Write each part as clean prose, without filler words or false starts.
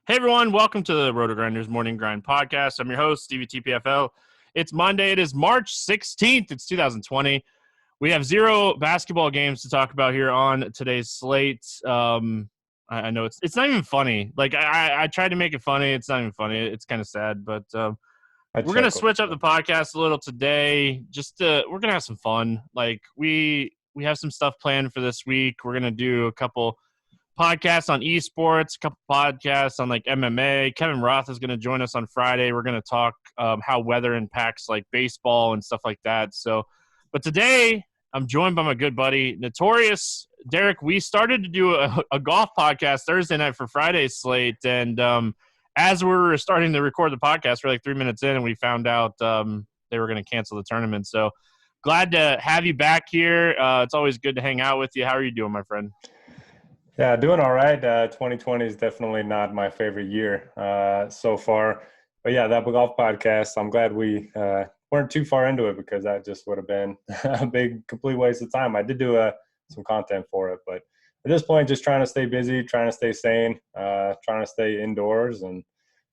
Hey everyone, welcome to the RotoGrinders Morning Grind Podcast. I'm your host, Stevietpfl. It's Monday. It is March 16th. It's 2020. We have 0 basketball games to talk about here on today's slate. I know it's not even funny. Like I tried to make it funny. It's not even funny. It's kind of sad, but we're gonna switch up the podcast a little today. We're gonna have some fun. Like we have some stuff planned for this week. We're gonna do a couple podcasts on esports, a couple podcasts on like MMA. Kevin Roth is going to join us on Friday. We're going to talk how weather impacts like baseball and stuff like that. But today I'm joined by my good buddy Notorious. Derek, we started to do a golf podcast Thursday night for Friday's slate, and as we were starting to record the podcast, we're like 3 minutes in, and we found out they were going to cancel the tournament. So glad to have you back here. It's always good to hang out with you. How are you doing, my friend? Yeah, doing all right. 2020 is definitely not my favorite year so far. But yeah, that golf podcast, I'm glad we weren't too far into it because that just would have been a big, complete waste of time. I did do some content for it, but at this point, just trying to stay busy, trying to stay sane, trying to stay indoors and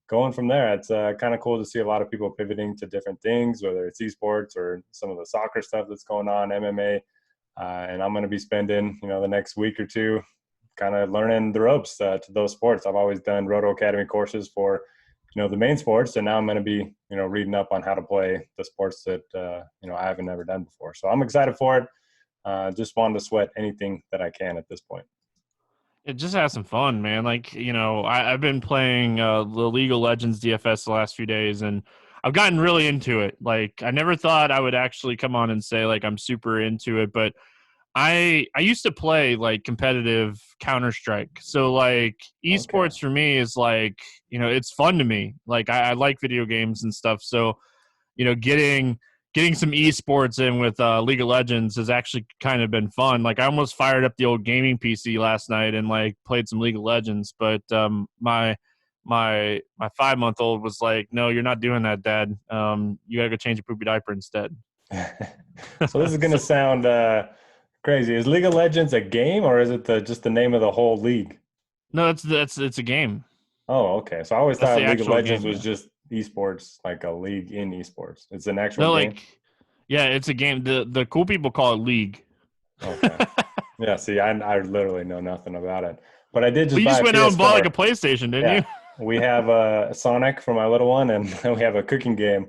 going from there. It's kind of cool to see a lot of people pivoting to different things, whether it's esports or some of the soccer stuff that's going on, MMA. And I'm going to be spending, the next week or two kind of learning the ropes to those sports. I've always done Roto Academy courses for, the main sports, and now I'm going to be, reading up on how to play the sports that, I haven't ever done before. So I'm excited for it. Just wanted to sweat anything that I can at this point. It just has some fun, man. Like, I've been playing the League of Legends DFS the last few days, and I've gotten really into it. Like, I never thought I would actually come on and say, like, I'm super into it, but I used to play like competitive Counter-Strike. So like esports for me is like, it's fun to me. Like I like video games and stuff. So, getting some esports in with League of Legends has actually kind of been fun. Like I almost fired up the old gaming PC last night and like played some League of Legends. But my 5-month-old was like, "No, you're not doing that, Dad. You gotta go change your poopy diaper instead." So this is gonna sound crazy. Is League of Legends a game or is it just the name of the whole league? No, it's a game. Oh, okay. So I always thought League of Legends was just esports, like a league in esports. It's an actual game? Yeah, it's a game. The cool people call it League. Okay. Yeah, see, I literally know nothing about it. But I did just you buy just went out and bought like a PlayStation, didn't you? We have a Sonic for my little one, and we have a cooking game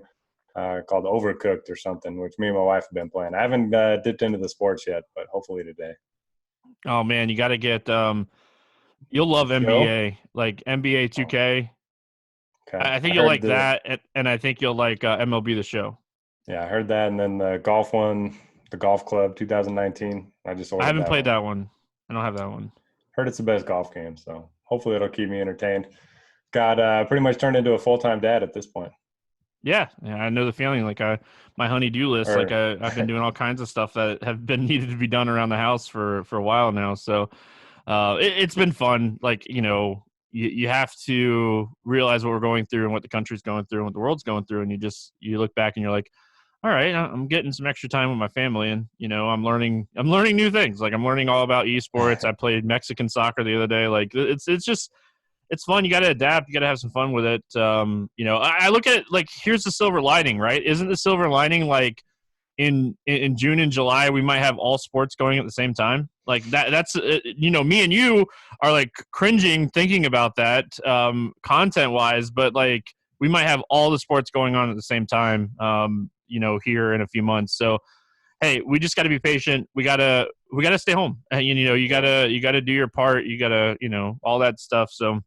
called Overcooked or something, which me and my wife have been playing. I haven't dipped into the sports yet, but hopefully today. Oh man, you got to get. You'll love NBA, like NBA 2K. Okay. I think you'll like that, and I think you'll like MLB The Show. Yeah, I heard that, and then the golf one, the Golf Club 2019. I haven't played that one. I don't have that one. Heard it's the best golf game, so hopefully it'll keep me entertained. Got pretty much turned into a full-time dad at this point. Yeah, I know the feeling. Like my honey-do list, I've been doing all kinds of stuff that have been needed to be done around the house for a while now. So it's been fun. Like, you have to realize what we're going through and what the country's going through and what the world's going through. And you look back and you're like, all right, I'm getting some extra time with my family. And, I'm learning new things. Like I'm learning all about esports. I played Mexican soccer the other day. Like it's fun. You got to adapt. You got to have some fun with it. I look at it like, here's the silver lining, right? Isn't the silver lining like in June and July, we might have all sports going at the same time? Like that's, me and you are like cringing thinking about that content wise, but like we might have all the sports going on at the same time, here in a few months. So, hey, we just got to be patient. We gotta stay home. You gotta do your part. You gotta, all that stuff. So,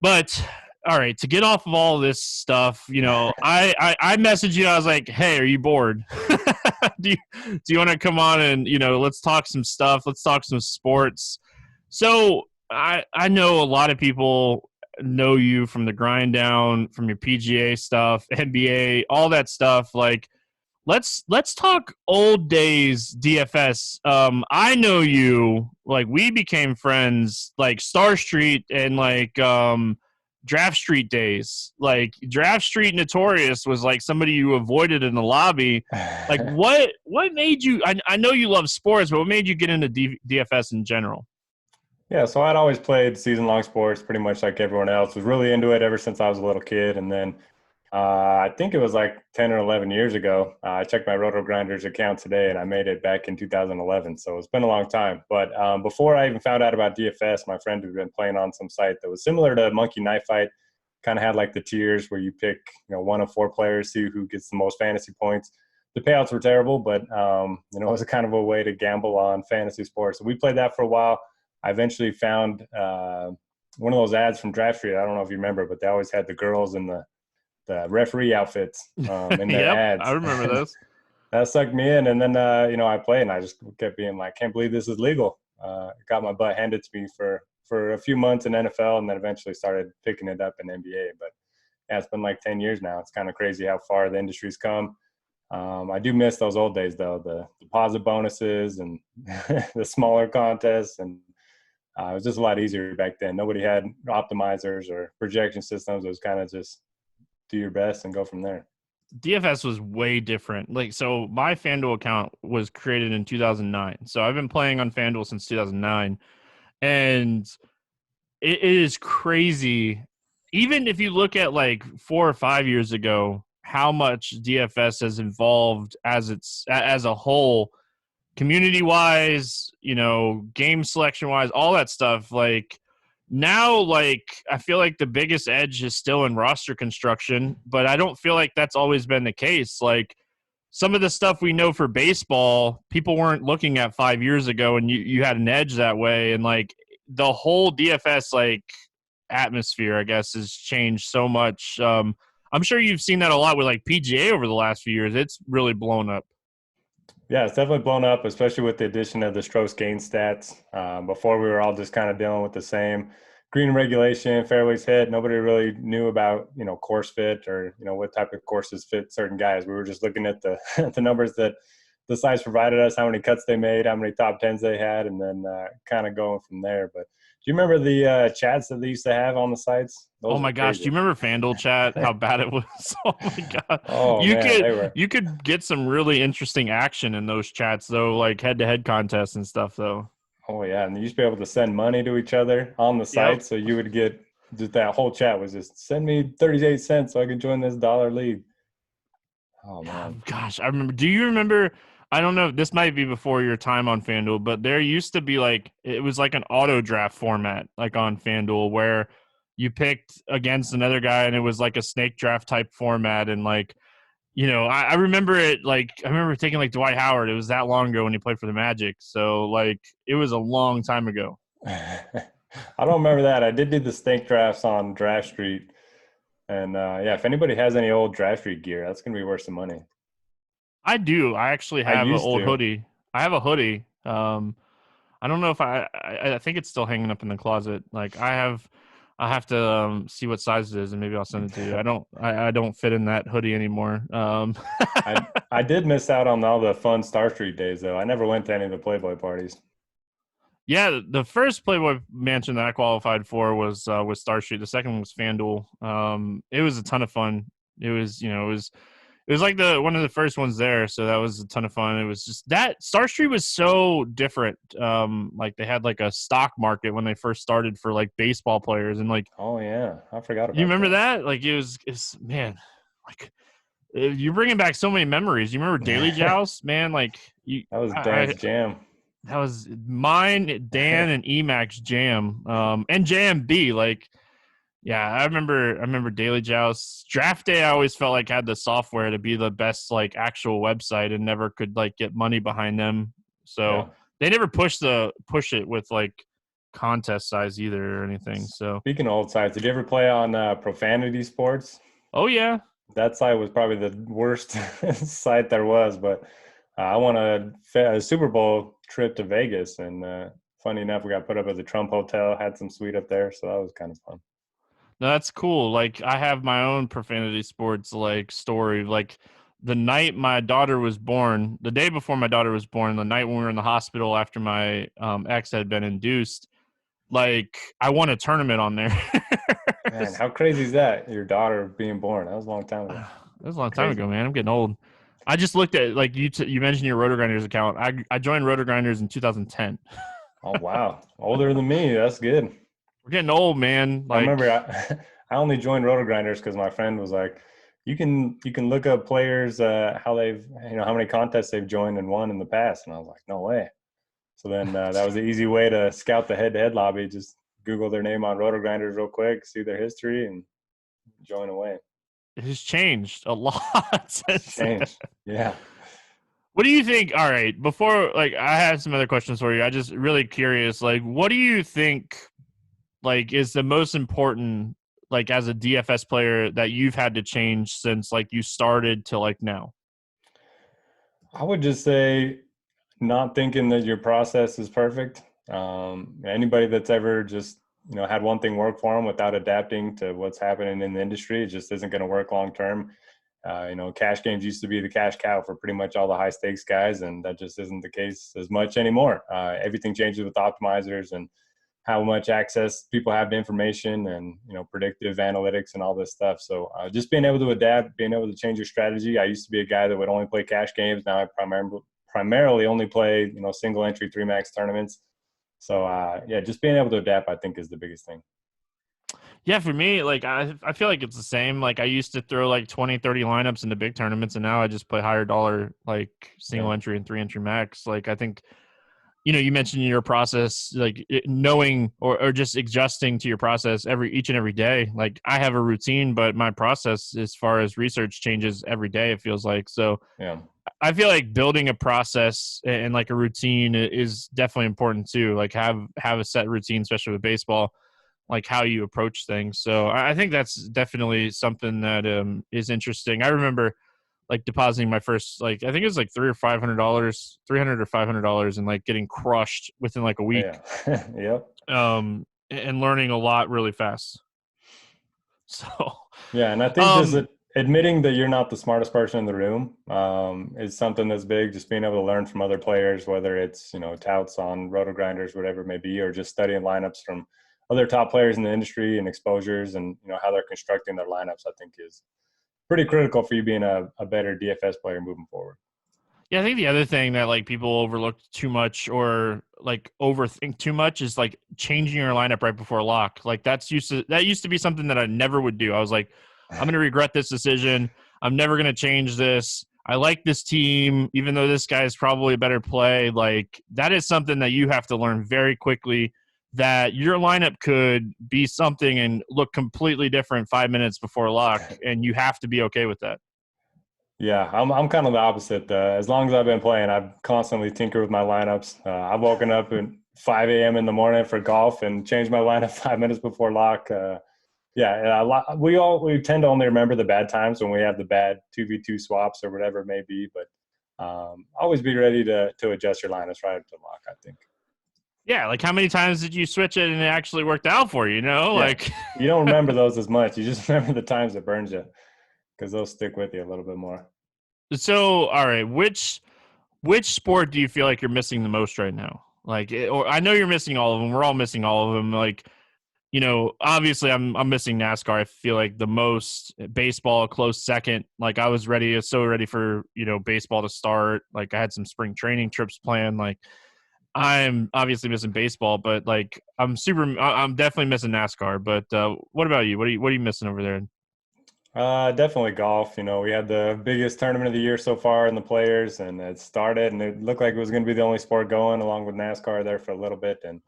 but all right, to get off of all this stuff, I messaged you. I was like, hey, are you bored? do you want to come on and, let's talk some stuff. Let's talk some sports. So I know a lot of people know you from the grind down, from your PGA stuff, NBA, all that stuff. Like, let's talk old days DFS. I know you, like we became friends like Star Street and like Draft Street days. Like Draft Street Notorious was like somebody you avoided in the lobby. Like what made you, I know you love sports, but what made you get into DFS in general? Yeah, so I'd always played season-long sports pretty much like everyone else. Was really into it ever since I was a little kid. And then I think it was like 10 or 11 years ago. I checked my RotoGrinders account today and I made it back in 2011. So it's been a long time. But before I even found out about DFS, my friend had been playing on some site that was similar to Monkey Knife Fight. Kind of had like the tiers where you pick, one of four players, see who gets the most fantasy points. The payouts were terrible, but it was a kind of a way to gamble on fantasy sports. So we played that for a while. I eventually found one of those ads from Draft Street. I don't know if you remember, but they always had the girls in the referee outfits in their Yep, I ads. remember those. That sucked me in. And then, I played and I just kept being like, can't believe this is legal. Got my butt handed to me for a few months in NFL and then eventually started picking it up in NBA. But yeah, it's been like 10 years now. It's kind of crazy how far the industry's come. I do miss those old days though, the deposit bonuses and the smaller contests. And it was just a lot easier back then. Nobody had optimizers or projection systems. It was kind of just do your best and go from there. DFS was way different. Like, so my FanDuel account was created in 2009. So I've been playing on FanDuel since 2009. And it is crazy. Even if you look at like 4 or 5 years ago, how much DFS has evolved as a whole, community wise, game selection wise, all that stuff. Like now, like I feel like the biggest edge is still in roster construction, but I don't feel like that's always been the case. Like some of the stuff we know for baseball, people weren't looking at 5 years ago, and you had an edge that way. And like the whole DFS like atmosphere, I guess, has changed so much. I'm sure you've seen that a lot with like PGA over the last few years. It's really blown up. Yeah, it's definitely blown up, especially with the addition of the strokes gain stats. Before we were all just kind of dealing with the same green regulation, fairways hit. Nobody really knew about, course fit or, what type of courses fit certain guys. We were just looking at the the numbers that the sites provided us, how many cuts they made, how many top tens they had, and then kind of going from there. But do you remember the chats that they used to have on the sites? Oh Those my were gosh, do you crazy. remember FanDuel chat? How bad it was. Oh my god. Oh You man, they could were. you could get some really interesting action in those chats though, like head-to-head contests and stuff though. Oh yeah, and you used to be able to send money to each other on the Yep. site, so you would get just that whole chat was just send me 38 cents so I can join this dollar league. Oh Yeah, man. gosh, I remember. Do you remember? I don't know. This might be before your time on FanDuel, but there used to be like it was like an auto draft format, like on FanDuel, where you picked against another guy, and it was like a snake draft type format, and like I remember it. Like I remember taking like Dwight Howard. It was that long ago when he played for the Magic, so like it was a long time ago. I don't remember that. I did do the stake drafts on Draft Street. And yeah, if anybody has any old Draft Street gear, that's gonna be worth some money. I do. I actually I have an used old to. hoodie. I have a hoodie. I don't know if I think it's still hanging up in the closet. Like I have to see what size it is and maybe I'll send it to you. I don't fit in that hoodie anymore. I did miss out on all the fun Star Street days though. I never went to any of the Playboy parties. Yeah, the first Playboy Mansion that I qualified for was Star Street. The second one was FanDuel. It was a ton of fun. It was, it was like the one of the first ones there, so that was a ton of fun. It was just that Star Street was so different. Like they had like a stock market when they first started for like baseball players, and like Oh yeah, I forgot you about remember that. that? Like it's man, like you're bringing back so many memories. You remember Daily Joust, man? Like That was I Dan's jam. that was mine, Dan, and Emacs jam, and JMB. Like, yeah, I remember Daily Joust. Draft Day, I always felt like had the software to be the best like actual website, and never could like get money behind them. So Yeah. they never push it with like contest size either or anything. So, Speaking of old sites, did you ever play on Profanity Sports? oh yeah, That site was probably the worst site there was, but I won a Super Bowl trip to Vegas, and funny enough, we got put up at the Trump Hotel, had some suite up there, so that was kind of fun. no, that's cool. Like I have my own profanity sports like story. Like the night my daughter was born, the day before my daughter was born, the night when we were in the hospital after my ex had been induced, like I won a tournament on there. Man, how crazy is that? Your daughter being born. That was a long time ago. That was a long time Crazy. ago, man. I'm getting old. I just looked at like you mentioned your RotoGrinders account. I joined RotoGrinders in 2010. Oh, wow. Older than me. That's good. We're getting old, man. I remember Like, I only joined RotoGrinders because my friend was like, you can look up players, how they've, how many contests they've joined and won in the past. And I was like, no way. So then that was the easy way to scout the head-to-head lobby. Just Google their name on RotoGrinders real quick, see their history, and join away. it has changed a lot It's since then. changed. Yeah. What do you think? All right, before like I have some other questions for you. I just really curious. Like, what do you think? Like, is the most important like as a DFS player that you've had to change since like you started to like now? I would just say not thinking that your process is perfect. Anybody that's ever just had one thing work for them without adapting to what's happening in the industry, it just isn't going to work long term. Cash games used to be the cash cow for pretty much all the high stakes guys, and that just isn't the case as much anymore. Everything changes with optimizers and how much access people have to information and predictive analytics and all this stuff. So just being able to adapt, being able to change your strategy. I used to be a guy that would only play cash games. Now I primarily only play single entry 3 max tournaments. So yeah, just being able to adapt, I think, is the biggest thing. Yeah, for me, like I feel like it's the same. Like I used to throw like 20, 30 lineups into big tournaments, and now I just play higher dollar like single Yeah. entry and 3 entry max. Like I think you mentioned in your process, like knowing or just adjusting to your process each and every day. Like I have a routine, but my process as far as research changes every day, it feels like. So Yeah. I feel like building a process and like a routine is definitely important too. Like have a set routine, especially with baseball, like how you approach things. So I think that's definitely something that is interesting. I remember like depositing my first, like I think it was like $300 or $500, $300 or $500, and like getting crushed within like a Yeah. week, Yep. and learning a lot really fast. So, Yeah, and I think just um, admitting that you're not the smartest person in the room is something that's big. Just being able to learn from other players, whether it's touts on RotoGrinders, whatever it may be, or just studying lineups from other top players in the industry and exposures, and how they're constructing their lineups. I think is pretty critical for you being a better DFS player moving forward. yeah, I think the other thing that like people overlook too much or like overthink too much is like changing your lineup right before lock. Like that used to be something that I never would do. I was like, I'm gonna regret this decision. I'm never gonna change this. I like this team, even though this guy is probably a better play. Like that is something that you have to learn very quickly. That your lineup could be something and look completely different 5 minutes before lock, and you have to be okay with that. Yeah, I'm kind of the opposite. As long as I've been playing, I've constantly tinkered with my lineups. I've woken up at 5 a.m. in the morning for golf and changed my lineup 5 minutes before lock. Yeah, we tend to only remember the bad times when we have the bad 2v2 swaps or whatever it may be. But always be ready to adjust your lineups right up to lock, I think. Yeah, like how many times did you switch it and it actually worked out for you? Yeah, Like you don't remember those as much. You just remember the times it burns you because they'll stick with you a little bit more. so. All right, which sport do you feel like you're missing the most right now? Like, or I know you're missing all of them. We're all missing all of them. Like, obviously I'm missing NASCAR. I feel like the most. Baseball a close second. Like I was so ready for baseball to start. Like I had some spring training trips planned. Like I'm obviously missing baseball, but like I'm definitely missing NASCAR. But what about you? What are you missing over there? Definitely golf. We had the biggest tournament of the year so far in the players, and it started, and it looked like it was going to be the only sport going, along with NASCAR there for a little bit, and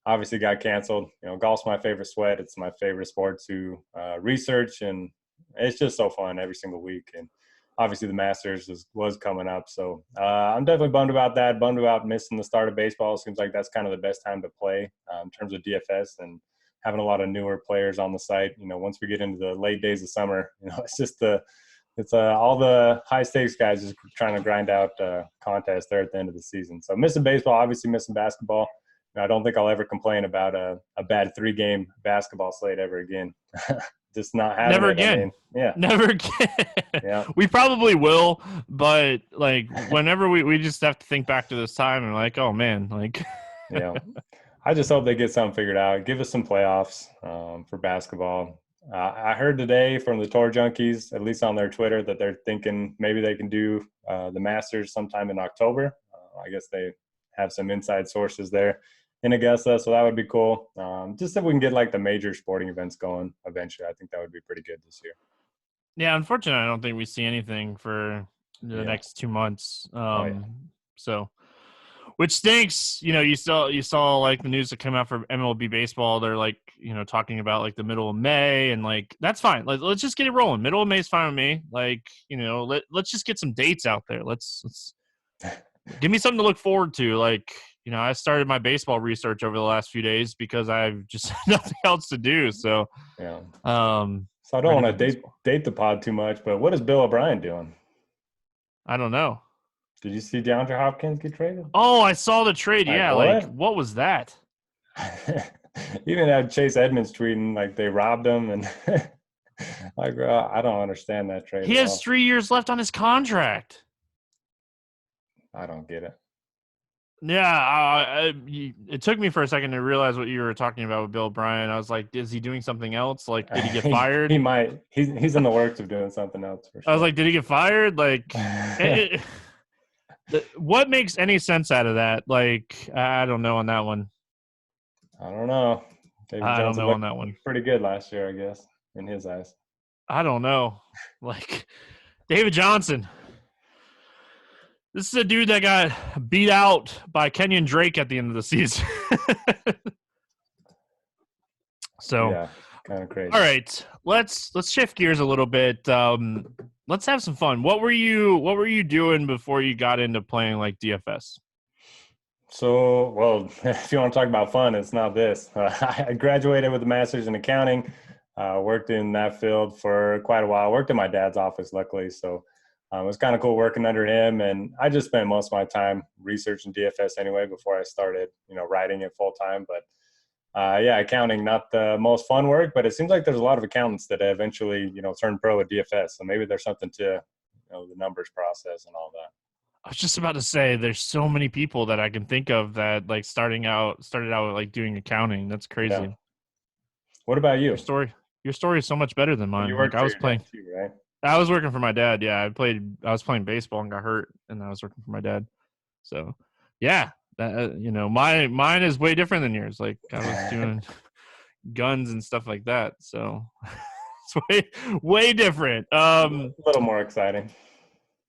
obviously got canceled. Golf's my favorite sweat. It's my favorite sport to research, and it's just so fun every single week. And obviously the Masters was coming up, so I'm definitely bummed about that. Bummed about missing the start of baseball. It seems like that's kind of the best time to play in terms of DFS and having a lot of newer players on the site. Once we get into the late days of summer, it's just all the high stakes guys just trying to grind out contests there at the end of the season. So missing baseball, obviously missing basketball. I don't think I'll ever complain about a bad 3-game basketball slate ever again. Just not having Never it. I again. mean, yeah, Never again. yeah, We probably will, but like whenever we just have to think back to this time and like, oh man, like yeah. I just hope they get something figured out. Give us some playoffs for basketball. I heard today from the Tour Junkies, at least on their Twitter, that they're thinking maybe they can do the Masters sometime in October. I guess they have some inside sources there. in Augusta, so that would be cool. Just if we can get like the major sporting events going eventually, I think that would be pretty good this year. Yeah, unfortunately, I don't think we see anything for the Yeah. next 2 months. Oh yeah. So which stinks. You saw like the news that came out for MLB baseball. They're like, talking about like the middle of May, and like that's fine. Let's just get it rolling. Middle of May is fine with me. Like, let's just get some dates out there. Let's give me something to look forward to. Like, I started my baseball research over the last few days because I've just nothing else to do. So, Yeah. um, So I don't want to date the pod too much, but what is Bill O'Brien doing? I don't know. Did you see DeAndre Hopkins get traded? Oh, I saw the trade. Like Yeah, like what? what was that? Even had Chase Edmonds tweeting like they robbed him, and like I don't understand that trade He at has all. 3 years left on his contract. I don't get it. Yeah, it took me for a second to realize what you were talking about with Bill O'Brien. I was like, is he doing something else? Like, did he get fired? He might. He's in the works of doing something else for I was sure. like, did he get fired? Like, what makes any sense out of that? Like, I don't know on that one. I don't know. David I don't Johnson know on looked that one. pretty good last year, I guess, in his eyes. I don't know. Like, David Johnson. This is a dude that got beat out by Kenyon Drake at the end of the season. So, yeah, kind of crazy. all right, let's shift gears a little bit. Let's have some fun. What were you doing before you got into playing like DFS? So, well, if you want to talk about fun, it's not this. I graduated with a master's in accounting. Worked in that field for quite a while. Worked in my dad's office, luckily. So it was kind of cool working under him. And I just spent most of my time researching DFS anyway before I started, writing it full time. But yeah, accounting, not the most fun work, but it seems like there's a lot of accountants that eventually, turn pro at DFS. So maybe there's something to, the numbers process and all that. I was just about to say there's so many people that I can think of that like started out like doing accounting. That's crazy. Yeah. What about you? Your story is so much better than mine. You Like work I for was your dad playing too, right? I was working for my dad. Yeah, I was playing baseball and got hurt, and I was working for my dad. So, yeah, mine is way different than yours. Like I was doing guns and stuff like that. So it's way different. A little more exciting.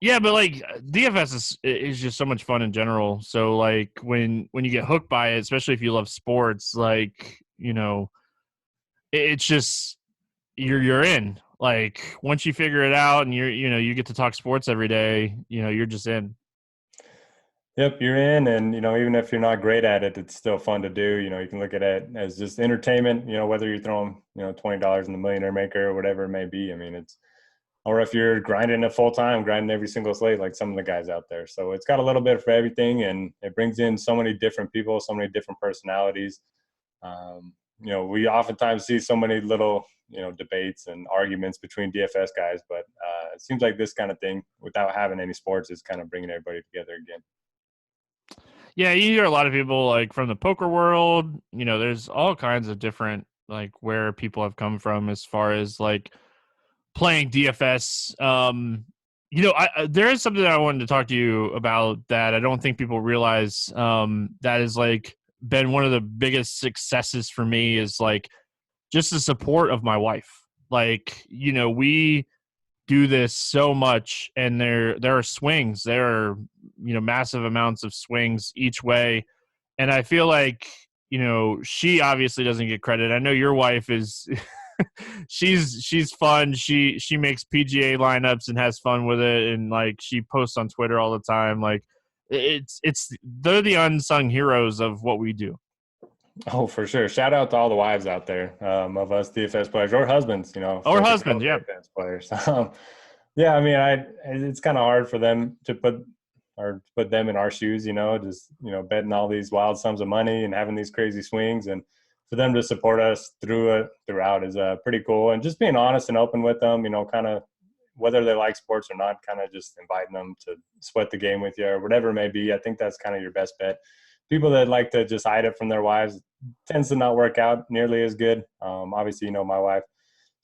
Yeah, but like DFS is just so much fun in general. So like when you get hooked by it, especially if you love sports, like it's just you're in. Like once you figure it out and you get to talk sports every day, you're just in. Yep, you're in, and even if you're not great at it, it's still fun to do. You can look at it as just entertainment. Whether you're throwing $20 in the Millionaire Maker or whatever it may be. I mean, or if you're grinding it full time, grinding every single slate like some of the guys out there. So it's got a little bit for everything, and it brings in so many different people, so many different personalities. We oftentimes see so many little debates and arguments between DFS guys, but it seems like this kind of thing, without having any sports, is kind of bringing everybody together again. Yeah, you hear a lot of people like from the poker world. There's all kinds of different like where people have come from as far as like playing DFS. There is something that I wanted to talk to you about that I don't think people realize. That is like been one of the biggest successes for me is like just the support of my wife. Like, we do this so much, and there are swings. There are massive amounts of swings each way, and I feel like she obviously doesn't get credit. I know your wife is she's fun. She makes PGA lineups and has fun with it, and like she posts on Twitter all the time. Like they're the unsung heroes of what we do. Oh, for sure. Shout out to all the wives out there of us DFS players or husbands, Or husbands, yeah. DFS players. Yeah, I mean, it's kind of hard for them to put them in our shoes, just betting all these wild sums of money and having these crazy swings, and for them to support us throughout is pretty cool. And just being honest and open with them, kind of whether they like sports or not, kind of just inviting them to sweat the game with you or whatever it may be. I think that's kind of your best bet. People that like to just hide it from their wives tends to not work out nearly as good. Obviously, my wife,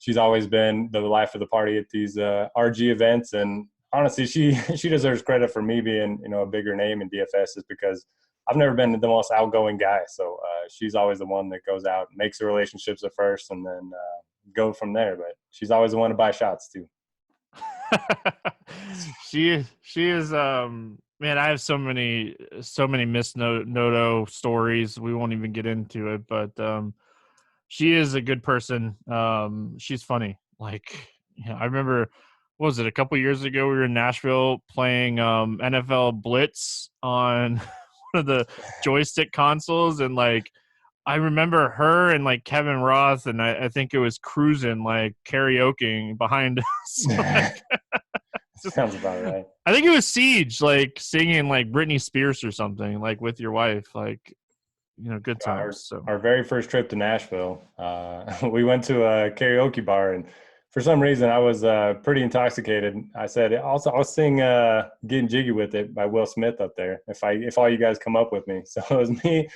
she's always been the life of the party at these RG events, and honestly, she deserves credit for me being a bigger name in DFS, is because I've never been the most outgoing guy. So she's always the one that goes out, makes the relationships at first, and then go from there. But she's always the one to buy shots too. She is man, I have so many missed Noto stories. We won't even get into it, but she is a good person. She's funny. Like, I remember, what was it, a couple years ago, we were in Nashville playing NFL Blitz on one of the joystick consoles, and like I remember her and like Kevin Roth, and I think it was Cruising, like karaokeing behind us. Like, sounds about right. I think it was Siege, like singing like Britney Spears or something, like with your wife, like, good times. Our very first trip to Nashville, we went to a karaoke bar, and for some reason I was pretty intoxicated. I said, I'll sing "Getting Jiggy with It" by Will Smith up there if all you guys come up with me. So it was me,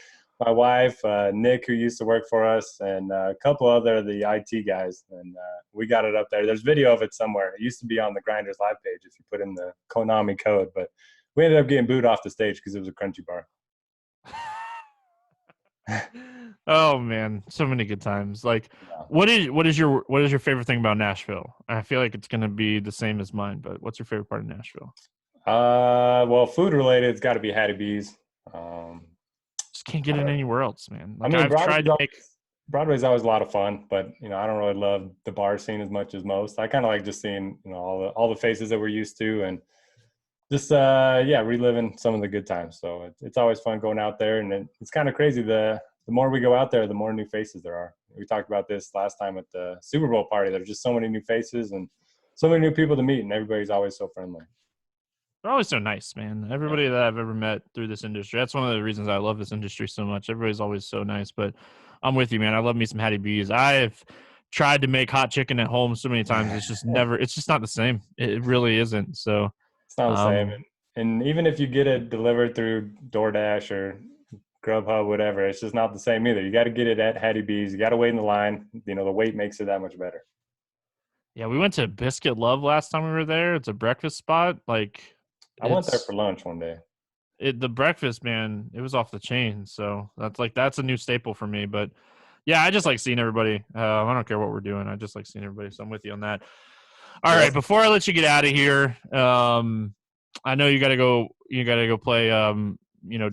my wife, Nick, who used to work for us, and a couple other of the IT guys, and we got it up there. There's video of it somewhere. It used to be on the Grinders live page if you put in the Konami code, but we ended up getting booed off the stage because it was a crunchy bar. Oh man, so many good times. Like, what is your favorite thing about Nashville? I feel like it's gonna be the same as mine, but what's your favorite part of Nashville? Well, food related, it's got to be Hattie B's. Just can't get it anywhere else, man. Like, I mean, I've tried to make Broadway's always a lot of fun, but I don't really love the bar scene as much as most. I kind of like just seeing all the faces that we're used to, and just reliving some of the good times. So it's always fun going out there, and it's kind of crazy. The more we go out there, the more new faces there are. We talked about this last time at the Super Bowl party. There's just so many new faces and so many new people to meet, and everybody's always so friendly. They're always so nice, man. Everybody that I've ever met through this industry, that's one of the reasons I love this industry so much. Everybody's always so nice. But I'm with you, man. I love me some Hattie B's. I've tried to make hot chicken at home so many times. It's just it's just not the same. It really isn't. So it's not the same. And even if you get it delivered through DoorDash or Grubhub, whatever, it's just not the same either. You got to get it at Hattie B's. You got to wait in the line. The wait makes it that much better. Yeah, we went to Biscuit Love last time we were there. It's a breakfast spot. Like, I went there for lunch one day. The breakfast, man, it was off the chain. So that's a new staple for me. But yeah, I just like seeing everybody. I don't care what we're doing. I just like seeing everybody. So I'm with you on that. All right, before I let you get out of here, I know you got to go. You got to go play.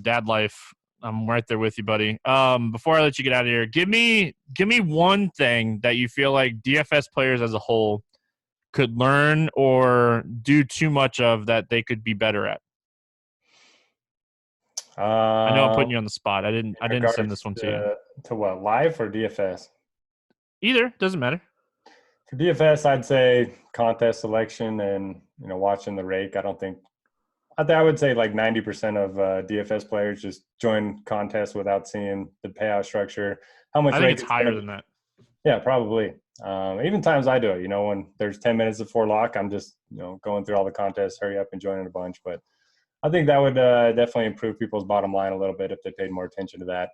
Dad life. I'm right there with you, buddy. Before I let you get out of here, give me one thing that you feel like DFS players as a whole could learn or do too much of that they could be better at. I know I'm putting you on the spot. I didn't send this one to you. To what, live or DFS? Either, doesn't matter. For DFS, I'd say contest selection and watching the rake. I would say like 90% of DFS players just join contests without seeing the payout structure. How much? I think it's higher than that. Yeah, probably. Even times I do it. When there's 10 minutes before lock, I'm just going through all the contests, hurry up and joining a bunch. But I think that would definitely improve people's bottom line a little bit if they paid more attention to that.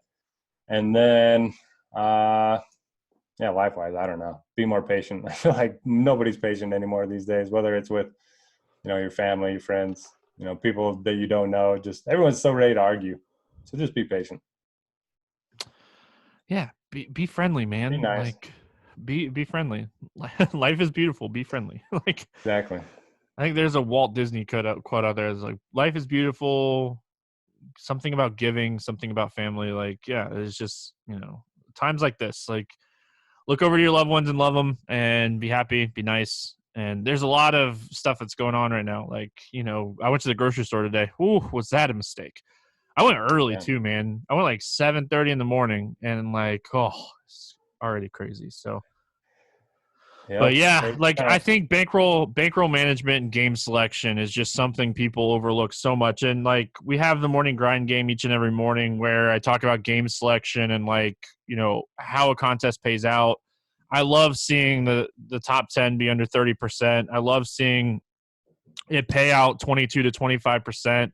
And then, life-wise, I don't know. Be more patient. I feel like nobody's patient anymore these days, whether it's with, your family, your friends, people that you don't know. Just everyone's so ready to argue. So just be patient. Yeah, be friendly, man. Be nice. Like, be friendly. Life is beautiful. Be friendly. Like, exactly. I think there's a Walt Disney quote out there. It's like, life is beautiful. Something about giving, something about family. Like, yeah, it's just, times like this. Like, look over to your loved ones and love them and be happy, be nice. And there's a lot of stuff that's going on right now. Like, I went to the grocery store today. Ooh, was that a mistake? I went early too, man. I went like 7:30 in the morning and like, it's already crazy. So, but yeah, like I think bankroll management and game selection is just something people overlook so much. And like we have the morning grind game each and every morning where I talk about game selection and like, how a contest pays out. I love seeing the top 10 be under 30%. I love seeing it pay out 22 to 25%.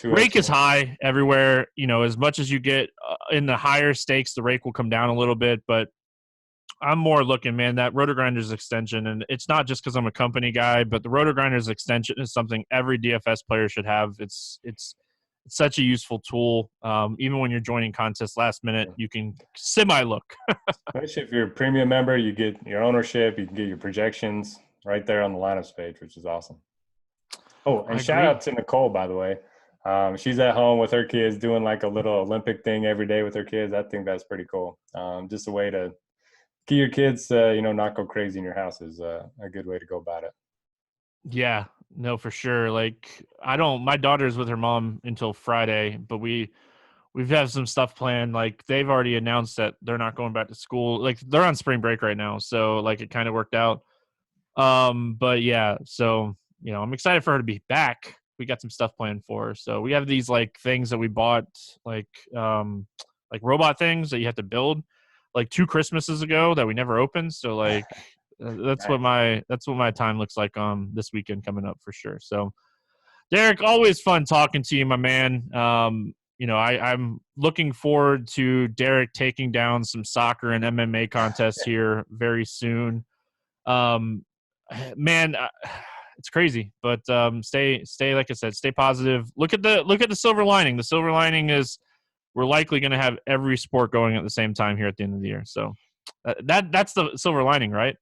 Rake is high everywhere. As much as you get in the higher stakes, the rake will come down a little bit. But I'm more looking, man, that RotoGrinders extension, and it's not just because I'm a company guy, but the RotoGrinders extension is something every DFS player should have. It's It's such a useful tool. Even when you're joining contests last minute, you can semi-look. Especially if you're a premium member, you get your ownership, you can get your projections right there on the lineups page, which is awesome. Oh, and shout out to Nicole, by the way. She's at home with her kids doing like a little Olympic thing every day with her kids. I think that's pretty cool. Just a way to keep your kids, not go crazy in your house is a good way to go about it. Yeah, no, for sure. Like my daughter's with her mom until Friday, but we've had some stuff planned. Like they've already announced that they're not going back to school. Like they're on spring break right now. So like it kind of worked out. But yeah, so, I'm excited for her to be back. We got some stuff planned for her. So we have these like things that we bought, like robot things that you have to build like 2 Christmases ago that we never opened. So like, that's Nice. what my time looks like this weekend coming up for sure. So Derek, always fun talking to you, my man. I'm looking forward to Derek taking down some soccer and MMA contests here very soon. Man, it's crazy, but stay like I said, stay positive. Look at the silver lining. The silver lining is we're likely going to have every sport going at the same time here at the end of the year. So that's the silver lining, right?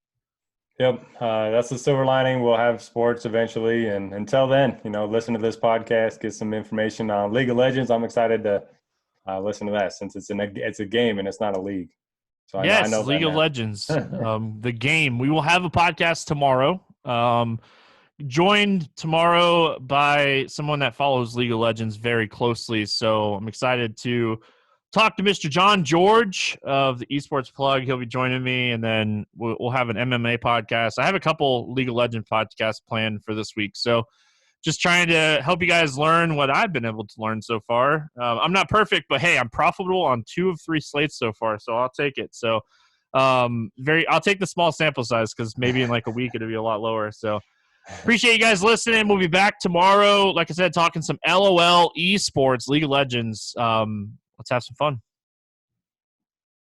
Yep, that's the silver lining. We'll have sports eventually, and until then, listen to this podcast, get some information on League of Legends. I'm excited to listen to that since it's a game and it's not a league. So I Yes, know that League of now. Legends, the game. We will have a podcast tomorrow. Joined tomorrow by someone that follows League of Legends very closely. So I'm excited to talk to Mr. John George of the Esports Plug. He'll be joining me, and then we'll have an MMA podcast. I have a couple League of Legends podcasts planned for this week. So just trying to help you guys learn what I've been able to learn so far. I'm not perfect, but hey, I'm profitable on 2 of 3 slates so far, so I'll take it. So I'll take the small sample size because maybe in like a week it'll be a lot lower. So appreciate you guys listening. We'll be back tomorrow, like I said, talking some LOL esports, League of Legends. Let's have some fun.